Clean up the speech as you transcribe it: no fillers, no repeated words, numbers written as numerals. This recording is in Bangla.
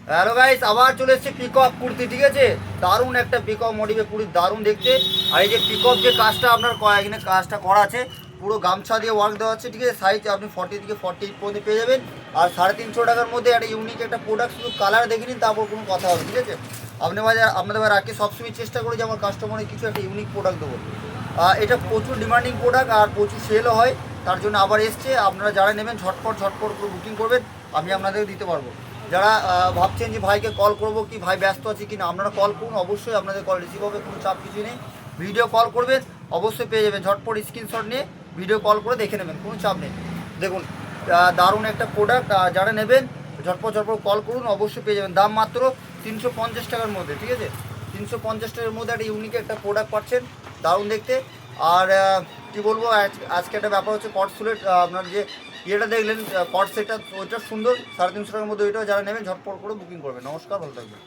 হ্যালো গাইস, আবার চলে এসেছে পিকক কুর্তি। ঠিক আছে, দারুণ একটা পিকক মোটিভে কুর্তি, দারুণ দেখতে। আর এই যে পিকক যে কাজটা আপনার এখানে কাজটা করা আছে, পুরো গামছা দিয়ে ওয়ার্ক দেওয়া আছে। ঠিক আছে, সাইজ আপনি 40 থেকে 48 পর্যন্ত পেয়ে যাবেন। আর 350 টাকার মধ্যে একটা ইউনিক একটা প্রোডাক্ট, শুধু কালার দেখে নিন, তারপর কোনো কথা হবে। ঠিক আছে, আপনাদের রাখি সবসময় চেষ্টা করি যে আমার কাস্টমারের কিছু একটা ইউনিক প্রোডাক্ট দেবো। এটা প্রচুর ডিমান্ডিং প্রোডাক্ট আর প্রচুর সেলও হয়, তার জন্য আবার এসছে। আপনারা যারা নেবেন ঝটপট ঝটপট করে বুকিং করবেন, আমি আপনাদের দিতে পারবো। যারা ভাবছেন যে ভাইকে কল করব কি, ভাই ব্যস্ত আছে কি না, আপনারা কল করুন, অবশ্যই আপনাদের কল রিসিভ হবে, কোনো চাপ কিছু নেই। ভিডিও কল করবেন, অবশ্যই পেয়ে যাবেন। ঝটপট স্ক্রিনশট নিয়ে ভিডিও কল করে দেখে নেবেন, কোনো চাপ নেই। দেখুন, দারুণ একটা প্রোডাক্ট, যারা নেবেন ঝটপট ঝটপট কল করুন, অবশ্যই পেয়ে যাবেন। দাম মাত্র 350 টাকার মধ্যে। ঠিক আছে, 350 টাকার মধ্যে একটা ইউনিক একটা প্রোডাক্ট পাচ্ছেন, দারুণ দেখতে। আর কি বলবো, আজকে একটা ব্যাপার হচ্ছে কট সুলের, আপনার যে ইয়েটা দেখলেন কট সেটটা, ওইটা সুন্দর, 350 টাকার মধ্যে। ওইটাও যারা নেবেন ঝটপট করে বুকিং করবেন। নমস্কার, ভালো থাকবেন।